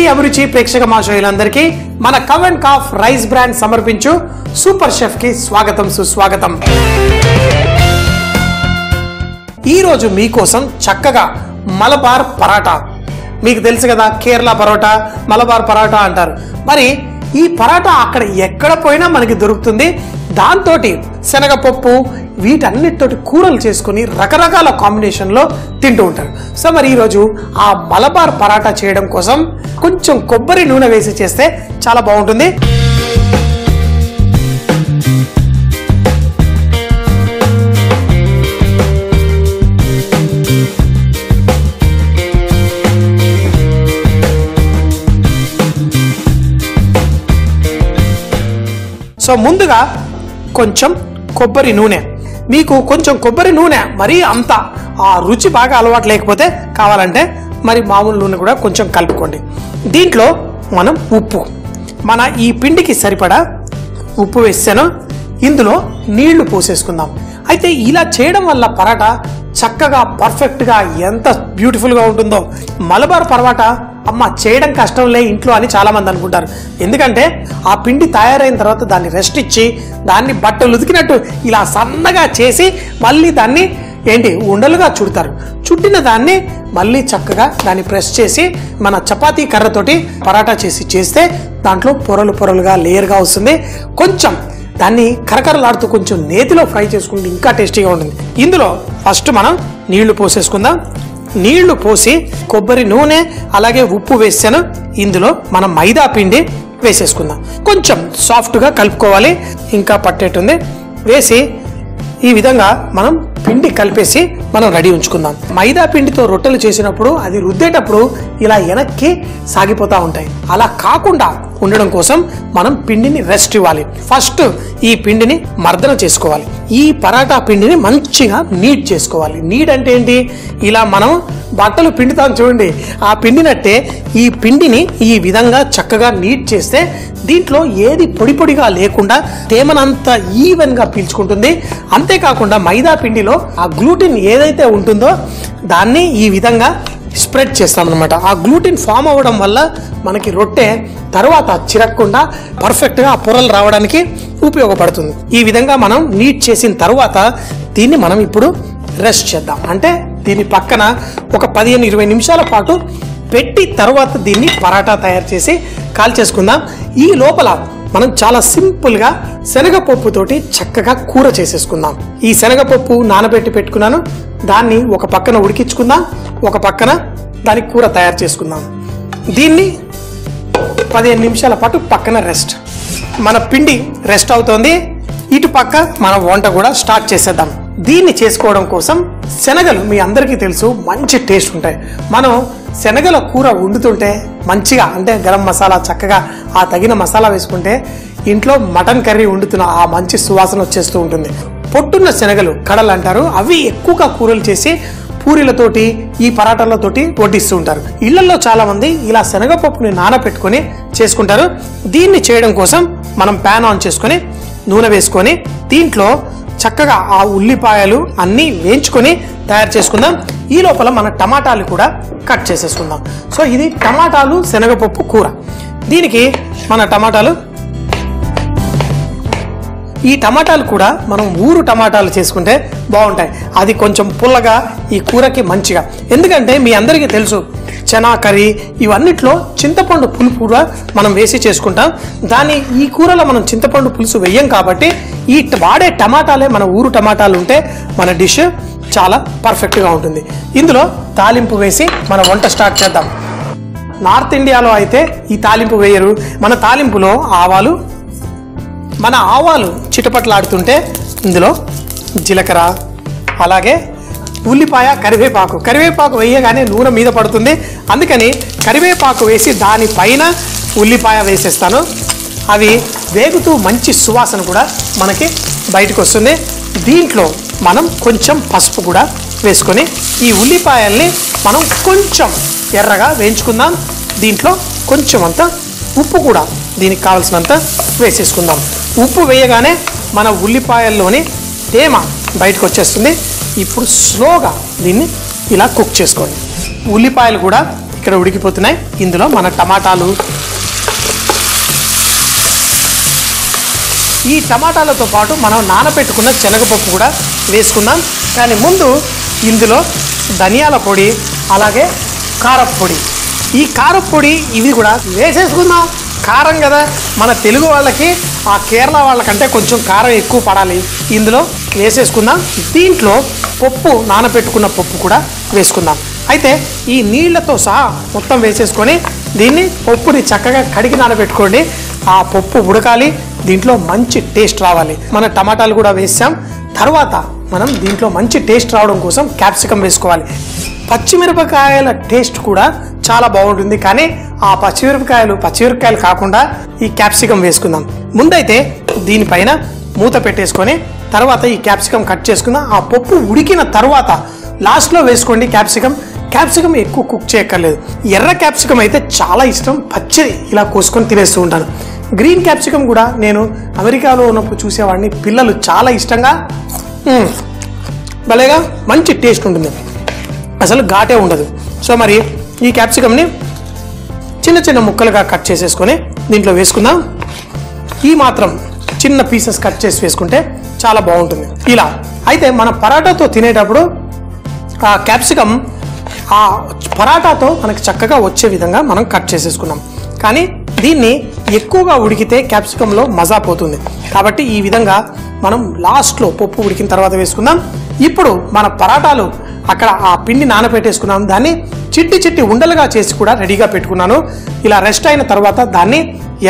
రుచి అభిరుచి ప్రేక్షక మాషోయులందరికీ మన cow and calf rice brand సమర్పించు సూపర్ షెఫ్ కి స్వాగతం సుస్వాగతం. ఈ రోజు మీకోసం చక్కగా మలబార్ పరాటా. మీకు తెలుసు కదా, కేరళ పరోటా, మలబార్ పరాటా అంటారు. మరి ఈ పరాటా అక్కడ ఎక్కడ పోయినా మనకి దొరుకుతుంది. దాంతో శనగపప్పు వీటన్నిటితోటి కూరలు చేసుకుని రకరకాల కాంబినేషన్లో తింటూ ఉంటారు. సో మరి ఈరోజు ఆ మలబార్ పరాటా చేయడం కోసం కొంచెం కొబ్బరి నూనె వేసి చేస్తే చాలా బాగుంటుంది. సో ముందుగా కొంచెం కొబ్బరి నూనె. మీకు కొంచెం కొబ్బరి నూనె మరీ అంత ఆ రుచి బాగా అలవాటు లేకపోతే కావాలంటే మరి మామూలు నూనె కూడా కొంచెం కలుపుకోండి. దీంట్లో మనం ఉప్పు, మన ఈ పిండికి సరిపడా ఉప్పు వేసాను. ఇందులో నీళ్లు పోసేసుకుందాం. అయితే ఇలా చేయడం వల్ల పరాటా చక్కగా పర్ఫెక్ట్గా ఎంత బ్యూటిఫుల్గా ఉంటుందో. మలబార్ పరాటా అమ్మ చేయడం కష్టంలే ఇంట్లో అని చాలా మంది అనుకుంటారు. ఎందుకంటే ఆ పిండి తయారైన తర్వాత దాన్ని రెస్ట్ ఇచ్చి దాన్ని బట్టలు ఉతికినట్టు ఇలా సన్నగా చేసి మళ్ళీ దాన్ని ఉండలుగా చుడతారు. చుట్టిన దాన్ని మళ్ళీ చక్కగా దాన్ని ప్రెస్ చేసి మన చపాతీ కర్రతోటి పరాటా చేస్తే దాంట్లో పొరలు పొరలుగా లేయర్గా వస్తుంది. కొంచెం దాన్ని కరకరలాడుతూ కొంచెం నేతిలో ఫ్రై చేసుకుంటే ఇంకా టేస్టీగా ఉంటుంది. ఇందులో ఫస్ట్ మనం నీళ్లు పోసేసుకుందాం. నీళ్లు పోసి కొబ్బరి నూనె అలాగే ఉప్పు వేసాను. ఇందులో మనం మైదా పిండి వేసేసుకుందాం. కొంచెం సాఫ్ట్గా కలుపుకోవాలి, ఇంకా పట్టేటుంది. వేసి ఈ విధంగా మనం పిండి కలిపేసి మనం రెడీ ఉంచుకుందాం. మైదా పిండితో రొట్టెలు చేసినప్పుడు అది రుద్దేటప్పుడు ఇలా వెనక్కి సాగిపోతూ ఉంటాయి. అలా కాకుండా ఉండడం కోసం మనం పిండిని రెస్ట్ ఇవ్వాలి. ఫస్ట్ ఈ పిండిని మర్దన చేసుకోవాలి. ఈ పరాటా పిండిని మంచిగా నీట్ చేసుకోవాలి. నీట్ అంటే ఏంటి? ఇలా మనం బట్టలు పిండుతాం చూడండి, ఆ పిండినట్టే ఈ పిండిని ఈ విధంగా చక్కగా నీట్ చేస్తే దీంట్లో ఏది పొడి పొడిగా లేకుండా తేమనంతా ఈవెన్గా పీల్చుకుంటుంది. అంతేకాకుండా మైదా పిండిలో ఆ గ్లూటిన్ ఏదైతే ఉంటుందో దాన్ని ఈ విధంగా స్ప్రెడ్ చేస్తామన్నమాట. ఆ గ్లూటిన్ ఫామ్ అవ్వడం వల్ల మనకి రొట్టె తర్వాత చిరక్కుండా పర్ఫెక్ట్గా ఆ పొరలు రావడానికి ఉపయోగపడుతుంది. ఈ విధంగా మనం నీట్ చేసిన తర్వాత దీన్ని మనం ఇప్పుడు రెస్ట్ చేద్దాం. అంటే దీని పక్కన ఒక 15-20 నిమిషాల పాటు పెట్టి తర్వాత దీన్ని పరాటా తయారు చేసి కాల్చేసుకుందాం. ఈ లోపల మనం చాలా సింపుల్గా శనగపప్పుతోటి చక్కగా కూర చేసేసుకుందాం. ఈ శనగపప్పు నానబెట్టి పెట్టుకున్నాను. దాన్ని ఒక పక్కన ఉడికించుకుందాం, ఒక పక్కన దానికి కూర తయారు చేసుకుందాం. దీన్ని 15 నిమిషాల పాటు పక్కన రెస్ట్. మన పిండి రెస్ట్ అవుతోంది. ఇటు పక్క మన వంట కూడా స్టార్ట్ చేసేద్దాం. దీన్ని చేసుకోవడం కోసం శనగలు మీ అందరికీ తెలుసు మంచి టేస్ట్ ఉంటాయి. మనం శనగల కూర వండుతుంటే మంచిగా అంటే గరం మసాలా చక్కగా ఆ తగిన మసాలా వేసుకుంటే ఇంట్లో మటన్ కర్రీ వండుతున్న ఆ మంచి సువాసన వచ్చేస్తూ ఉంటుంది. పొట్టున్న శనగలు కడలు అంటారు. అవి ఎక్కువగా కూరలు చేసి పూరీలతోటి ఈ పరాటాలతోటి వడ్డిస్తూ ఉంటారు. ఇళ్లలో చాలా మంది ఇలా శనగపప్పుని నానబెట్టుకొని చేసుకుంటారు. దీన్ని చేయడం కోసం మనం ప్యాన్ ఆన్ చేసుకొని నూనె వేసుకొని దీంట్లో చక్కగా ఆ ఉల్లిపాయలు అన్నీ వేయించుకొని తయారు చేసుకుందాం. ఈ లోపల మన టమాటాలు కూడా కట్ చేసేసుకుందాం. సో ఇది టమాటాలు శనగపప్పు కూర. దీనికి మన ఈ టమాటాలు కూడా మనం ఊరు టమాటాలు చేసుకుంటే బాగుంటాయి. అది కొంచెం పుల్లగా ఈ కూరకి మంచిగా. ఎందుకంటే మీ అందరికీ తెలుసు చనా కర్రీ ఇవన్నిట్లో చింతపండు పులుపు కూడా మనం వేసి చేసుకుంటాం. ఈ కూరలో మనం చింతపండు పులుసు వేయం కాబట్టి ఈ వాడే టమాటాలే మన ఊరు టమాటాలు ఉంటే మన డిష్ చాలా పర్ఫెక్ట్గా ఉంటుంది. ఇందులో తాలింపు వేసి మన వంట స్టార్ట్ చేద్దాం. నార్త్ ఇండియాలో అయితే ఈ తాలింపు వేయరు. మన తాలింపులో ఆవాలు చిటపట్లాడుతుంటే ఇందులో జీలకర్ర అలాగే ఉల్లిపాయ కరివేపాకు వేయగానే నూనె మీద పడుతుంది. అందుకని కరివేపాకు వేసి దానిపైన ఉల్లిపాయ వేసేస్తాను. అవి వేగుతూ మంచి సువాసన కూడా మనకి బయటకు వస్తుంది. దీంట్లో మనం కొంచెం పసుపు కూడా వేసుకొని ఈ ఉల్లిపాయల్ని మనం కొంచెం ఎర్రగా వేయించుకుందాం. దీంట్లో కొంచెం అంత ఉప్పు కూడా దీనికి కావాల్సినంత వేసేసుకుందాం. ఉప్పు వేయగానే మన ఉల్లిపాయల్లోని తేమ బయటకు వచ్చేస్తుంది. ఇప్పుడు స్లోగా దీన్ని ఇలా కుక్ చేసుకోండి. ఉల్లిపాయలు కూడా ఇక్కడ ఉడికిపోతున్నాయి. ఇందులో మన టమాటాలు, ఈ టమాటాలతో పాటు మనం నానబెట్టుకున్న శనగపప్పు కూడా వేసుకుందాం. కానీ ముందు ఇందులో ధనియాల పొడి, అలాగే కారప్పొడి, ఈ కారప్పొడి ఇవి కూడా వేసేసుకుందాం. కారం కదా, మన తెలుగు వాళ్ళకి ఆ కేరళ వాళ్ళకంటే కొంచెం కారం ఎక్కువ పడాలి. ఇందులో వేసేసుకుందాం. దీంట్లో పప్పు, నానబెట్టుకున్న పప్పు కూడా వేసుకుందాం. అయితే ఈ నీళ్లతో సహా మొత్తం వేసేసుకొని దీన్ని పప్పుని చక్కగా కడిగి నానబెట్టుకోండి. ఆ పప్పు ఉడకాలి, దీంట్లో మంచి టేస్ట్ రావాలి. మన టమాటాలు కూడా వేసాం. తర్వాత మనం దీంట్లో మంచి టేస్ట్ రావడం కోసం క్యాప్సికమ్ వేసుకోవాలి. పచ్చిమిరపకాయల టేస్ట్ కూడా చాలా బాగుంటుంది. కానీ ఆ పచ్చిమిరపకాయలు కాకుండా ఈ క్యాప్సికమ్ వేసుకుందాం. ముందైతే దీనిపైన మూత పెట్టేసుకొని తర్వాత ఈ క్యాప్సికమ్ కట్ చేసుకుందాం. ఆ పప్పు ఉడికిన తర్వాత లాస్ట్లో వేసుకోండి క్యాప్సికమ్ ఎక్కువ కుక్ చేయక్కర్లేదు. ఎర్ర క్యాప్సికమ్ అయితే చాలా ఇష్టం, పచ్చి ఇలా కోసుకొని తినేస్తూ ఉంటాను. గ్రీన్ క్యాప్సికమ్ కూడా నేను అమెరికాలో ఉన్నప్పుడు చూసేవాడిని. పిల్లలు చాలా ఇష్టంగా, భలేగా మంచి టేస్ట్ ఉంటుంది, అసలు ఘాటే ఉండదు. సో మరి ఈ క్యాప్సికమ్ని చిన్న చిన్న ముక్కలుగా కట్ చేసేసుకొని దీంట్లో వేసుకుందాం. ఈ మాత్రం చిన్న పీసెస్ కట్ చేసి వేసుకుంటే చాలా బాగుంటుంది ఇలా. అయితే మన పరాటాతో తినేటప్పుడు ఆ క్యాప్సికమ్ ఆ పరాటాతో మనకి చక్కగా వచ్చే విధంగా మనం కట్ చేసేసుకున్నాం. కానీ దీన్ని ఎక్కువగా ఉడికితే క్యాప్సికంలో మజా పోతుంది. కాబట్టి ఈ విధంగా మనం లాస్ట్లో పప్పు ఉడికిన తర్వాత వేసుకుందాం. ఇప్పుడు మన పరాటాలు అక్కడ ఆ పిండి నానబెట్టేసుకున్నాం. దాన్ని చిట్టి ఉండలుగా చేసి కూడా రెడీగా పెట్టుకున్నాను. ఇలా రెస్ట్ అయిన తర్వాత దాన్ని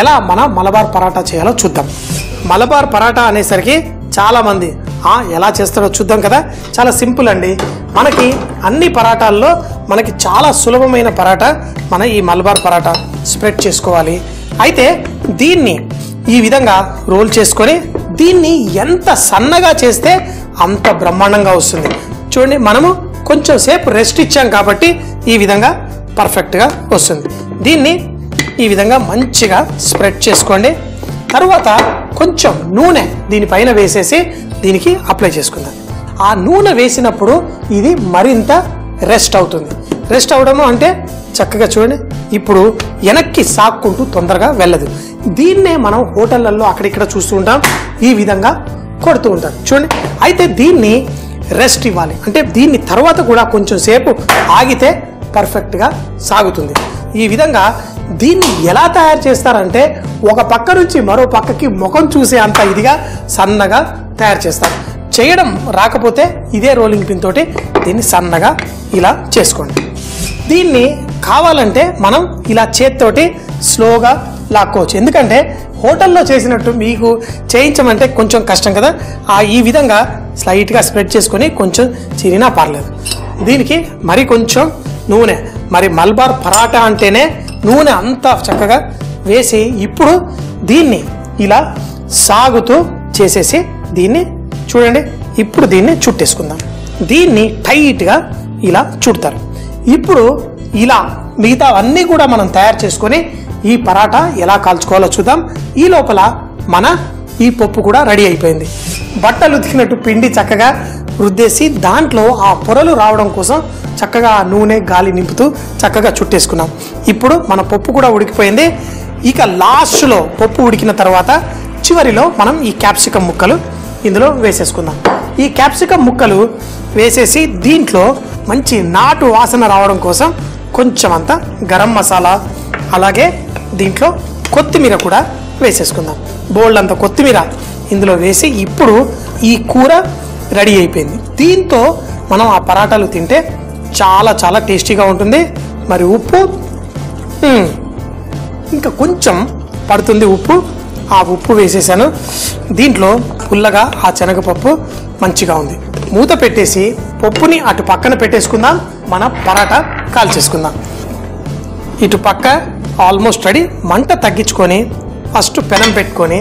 ఎలా మన మలబార్ పరాటా చేయాలో చూద్దాం. మలబార్ పరాటా అనేసరికి చాలామంది ఎలా చేస్తారో చూద్దాం కదా. చాలా సింపుల్ అండి. మనకి అన్ని పరాటాల్లో మనకి చాలా సులభమైన పరాటా మన ఈ మలబార్ పరాటా స్ప్రెడ్ చేసుకోవాలి. అయితే దీన్ని ఈ విధంగా రోల్ చేసుకొని దీన్ని ఎంత సన్నగా చేస్తే అంత బ్రహ్మాండంగా వస్తుంది. చూడండి, మనము కొంచెం సేపు రెస్ట్ ఇచ్చాం కాబట్టి ఈ విధంగా పర్ఫెక్ట్గా వస్తుంది. దీన్ని ఈ విధంగా మంచిగా స్ప్రెడ్ చేసుకోండి. తర్వాత కొంచెం నూనె దీనిపైన వేసేసి దీనికి అప్లై చేసుకుందాం. ఆ నూనె వేసినప్పుడు ఇది మరింత రెస్ట్ అవుతుంది. రెస్ట్ అవడము అంటే చక్కగా చూడండి, ఇప్పుడు వెనక్కి సాక్కుంటూ తొందరగా వెళ్ళదు. దీన్నే మనం హోటళ్లలో అక్కడిక్కడ చూస్తూ ఉంటాం, ఈ విధంగా కొడుతూ ఉంటారు చూడండి. అయితే దీన్ని రెస్ట్ ఇవ్వాలి, అంటే దీన్ని తర్వాత కూడా కొంచెం సేపు ఆగితే పర్ఫెక్ట్గా సాగుతుంది. ఈ విధంగా దీన్ని ఎలా తయారు చేస్తారంటే ఒక పక్క నుంచి మరో పక్కకి ముఖం చూసే అంత ఇదిగా సన్నగా తయారు చేస్తారు. చేయడం రాకపోతే ఇదే రోలింగ్ పిన్ తోటి దీన్ని సన్నగా ఇలా చేసుకోండి. దీన్ని కావాలంటే మనం ఇలా చేత్తోటి స్లోగా లాక్కోవచ్చు. ఎందుకంటే హోటల్లో చేసినట్టు మీకు చేయించమంటే కొంచెం కష్టం కదా. ఈ విధంగా స్లైట్గా స్ప్రెడ్ చేసుకొని కొంచెం చిరినా పర్లేదు. దీనికి మరి కొంచెం నూనె, మరి మల్బార్ పరాటా అంటేనే నూనె అంతా చక్కగా వేసి ఇప్పుడు దీన్ని ఇలా సాగుతూ చేసేసి దీన్ని చూడండి. ఇప్పుడు దీన్ని చుట్టేసుకుందాం. దీన్ని టైట్గా ఇలా చుడతారు. ఇప్పుడు ఇలా మిగతా అన్నీ కూడా మనం తయారు చేసుకొని ఈ పరాటా ఎలా కాల్చుకోవాలో చూద్దాం. ఈ లోపల మన ఈ పప్పు కూడా రెడీ అయిపోయింది. బట్టలు ఉతికినట్టు పిండి చక్కగా రుద్దేసి దాంట్లో ఆ పొరలు రావడం కోసం చక్కగా నూనె గాలి నింపుతూ చక్కగా చుట్టేసుకున్నాం. ఇప్పుడు మన పప్పు కూడా ఉడికిపోయింది. ఇక లాస్ట్లో పప్పు ఉడికిన తర్వాత చివరిలో మనం ఈ క్యాప్సికమ్ ముక్కలు ఇందులో వేసేసుకుందాం. ఈ క్యాప్సికమ్ ముక్కలు వేసేసి దీంట్లో మంచి నాటు వాసన రావడం కోసం కొంచెం అంత గరం మసాలా, అలాగే దీంట్లో కొత్తిమీర కూడా వేసేసుకుందాం. బోల్డ్ అంత కొత్తిమీర ఇందులో వేసి ఇప్పుడు ఈ కూర రెడీ అయిపోయింది. దీంతో మనం ఆ పరాటాలు తింటే చాలా చాలా టేస్టీగా ఉంటుంది. మరి ఉప్పు ఇంకా కొంచెం పడుతుంది, ఉప్పు ఆ ఉప్పు వేసేసాను. దీంట్లో పుల్లగా ఆ శనగపప్పు మంచిగా ఉంది. మూత పెట్టేసి పప్పుని అటు పక్కన పెట్టేసుకుందాం. మన పరాటా కాల్చేసుకుందాం. ఇటు పక్క ఆల్మోస్ట్ రెడీ. మంట తగ్గించుకొని ఫస్ట్ పెనం పెట్టుకొని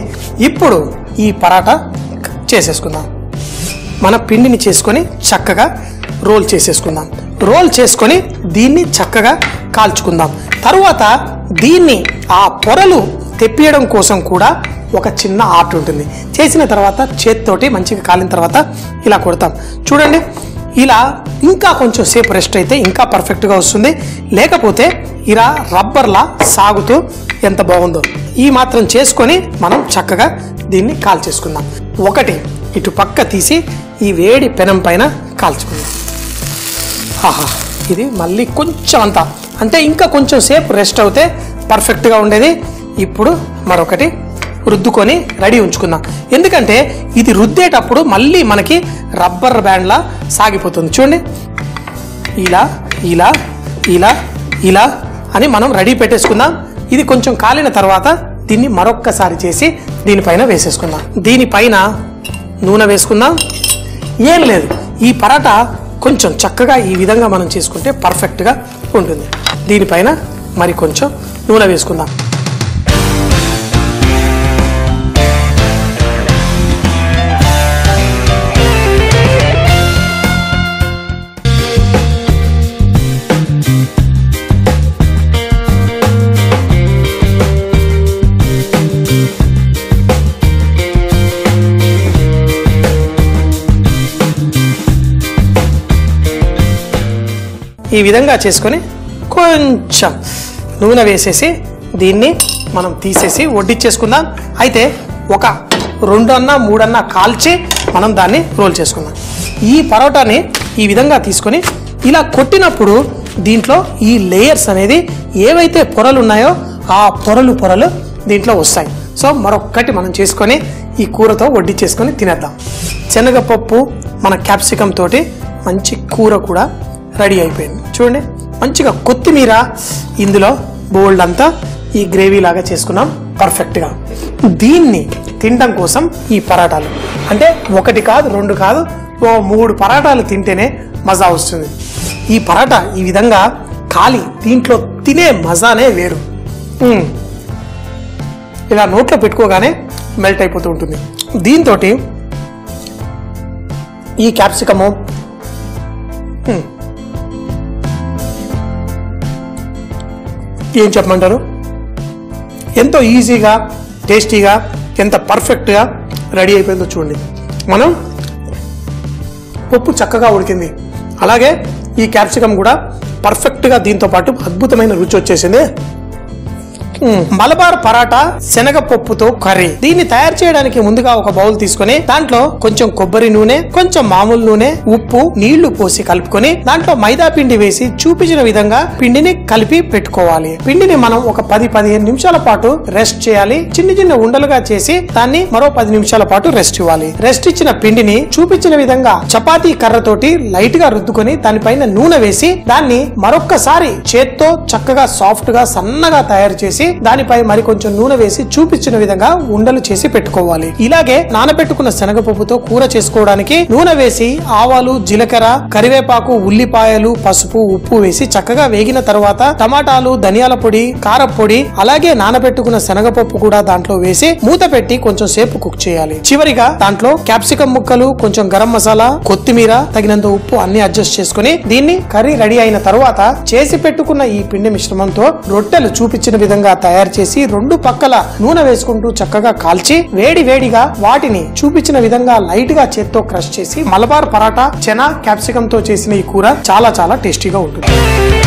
ఇప్పుడు ఈ పరాటా చేసేసుకుందాం. మన పిండిని చేసుకొని చక్కగా రోల్ చేసేసుకుందాం. రోల్ చేసుకొని దీన్ని చక్కగా కాల్చుకుందాం. తరువాత దీన్ని ఆ పొరలు తెప్పియడం కోసం కూడా ఒక చిన్న ఆర్ట్ ఉంటుంది. చేసిన తర్వాత చేత్తోటి మంచిగా కాలిన తర్వాత ఇలా కొడతాం చూడండి. ఇలా ఇంకా కొంచెం సేపు రెస్ట్ అయితే ఇంకా పర్ఫెక్ట్గా వస్తుంది. లేకపోతే ఇలా రబ్బర్లా సాగుతూ ఎంత బాగుందో. ఈ మాత్రం చేసుకొని మనం చక్కగా దీన్ని కాల్చేసుకుందాం. ఒకటి ఇటు పక్క తీసి ఈ వేడి పెనం పైన కాల్చుకుందాం. ఆహా, ఇది మళ్ళీ కొంచెం అంతా అంటే ఇంకా కొంచెం సేపు రెస్ట్ అవుతే పర్ఫెక్ట్గా ఉండేది. ఇప్పుడు మరొకటి రుద్దుకొని రెడీ ఉంచుకుందాం. ఎందుకంటే ఇది రుద్దేటప్పుడు మళ్ళీ మనకి రబ్బర్ బ్యాండ్లా సాగిపోతుంది. చూడండి, ఇలా ఇలా ఇలా ఇలా అని మనం రెడీ పెట్టేసుకుందాం. ఇది కొంచెం కాలిన తర్వాత దీన్ని మరొక్కసారి చేసి దీనిపైన వేసేసుకుందాం. దీనిపైన నూనె వేసుకుందాం. ఏం లేదు, ఈ పరాటా కొంచెం చక్కగా ఈ విధంగా మనం చేసుకుంటే పర్ఫెక్ట్గా ఉంటుంది. దీనిపైన మరి కొంచెం నూనె వేసుకుందాం. ఈ విధంగా చేసుకొని కొంచెం నూనె వేసేసి దీన్ని మనం తీసేసి వడ్డిచ్చేసుకుందాం. అయితే ఒక 2 అన్నా 3 అన్నా కాల్చి మనం దాన్ని రోల్ చేసుకుందాం. ఈ పరోటాని ఈ విధంగా తీసుకొని ఇలా కొట్టినప్పుడు దీంట్లో ఈ లేయర్స్ అనేది ఏవైతే పొరలు ఉన్నాయో ఆ పొరలు దీంట్లో వస్తాయి. సో మరొక్కటి మనం చేసుకొని ఈ కూరతో వడ్డిచ్చేసుకొని తినేద్దాం. శనగపప్పు మన క్యాప్సికమ్ తోటి మంచి కూర కూడా రెడీ అయిపోయింది. చూడండి, మంచిగా కొత్తిమీర ఇందులో బోల్డ్ అంతా ఈ గ్రేవీ లాగా చేసుకున్నాం పర్ఫెక్ట్గా. దీన్ని తినడం కోసం ఈ పరాటాలు అంటే 1 కాదు 2 కాదు 3 పరాటాలు తింటేనే మజా వస్తుంది. ఈ పరాటా ఈ విధంగా కాలి దీంట్లో తినే మజానే వేరు. ఇలా నోట్లో పెట్టుకోగానే మెల్ట్ అయిపోతూ ఉంటుంది. దీంతో ఈ క్యాప్సికము ఏం చెప్పమంటారు, ఎంతో ఈజీగా టేస్టీగా ఎంత పర్ఫెక్ట్గా రెడీ అయిపోయిందో చూడండి. మనం పప్పు చక్కగా ఉడికింది, అలాగే ఈ క్యాప్సికమ్ కూడా పర్ఫెక్ట్గా దీంతో పాటు అద్భుతమైన రుచి వచ్చేసింది. మలబార్ పరాటా శనగపప్పుతో కర్రీ. దీన్ని తయారు చేయడానికి ముందుగా ఒక బౌల్ తీసుకొని దాంట్లో కొంచెం కొబ్బరి నూనె, కొంచెం మామూలు నూనె, ఉప్పు, నీళ్లు పోసి కలుపుకొని దాంట్లో మైదా పిండి వేసి చూపించిన విధంగా పిండిని కలిపి పెట్టుకోవాలి. పిండిని మనం ఒక 10-15 నిమిషాల పాటు రెస్ట్ చేయాలి. చిన్న ఉండలుగా చేసి దాన్ని మరో 10 నిమిషాల పాటు రెస్ట్ ఇవ్వాలి. రెస్ట్ ఇచ్చిన పిండిని చూపించిన విధంగా చపాతీ కర్రతోటి లైట్ గా రుద్దుకొని దానిపైన నూనె వేసి దాన్ని మరొక్కసారి చేత్తో చక్కగా సాఫ్ట్ గా సన్నగా తయారు చేసి దానిపై మరి కొంచెం నూనె వేసి చూపించిన విధంగా ఉండలు చేసి పెట్టుకోవాలి. ఇలాగే నానబెట్టుకున్న శనగపప్పుతో కూర చేసుకోవడానికి నూనె వేసి ఆవాలు, జీలకర్ర, కరివేపాకు, ఉల్లిపాయలు, పసుపు, ఉప్పు వేసి చక్కగా వేగిన తర్వాత టమాటాలు, ధనియాల పొడి, కారం పొడి, అలాగే నానబెట్టుకున్న శనగపప్పు కూడా దాంట్లో వేసి మూత పెట్టి కొంచెం సేపు కుక్ చేయాలి. చివరిగా దాంట్లో క్యాప్సికం ముక్కలు, కొంచెం గరం మసాలా, కొత్తిమీర, తగినంత ఉప్పు అన్ని అడ్జస్ట్ చేసుకుని దీన్ని కర్రీ రెడీ అయిన తర్వాత చేసి పెట్టుకున్న ఈ పిండి మిశ్రమంతో రొట్టెలు చూపించిన విధంగా తయారు చేసి 2 పక్కల నూనె వేసుకుంటూ చక్కగా కాల్చి వేడిగా వాటిని చూపించిన విధంగా లైట్ గా చేత్తో క్రష్ చేసి మలబార్ పరాటా చెనా క్యాప్సికమ్ తో చేసిన ఈ కూర చాలా టేస్టీగా ఉంటుంది.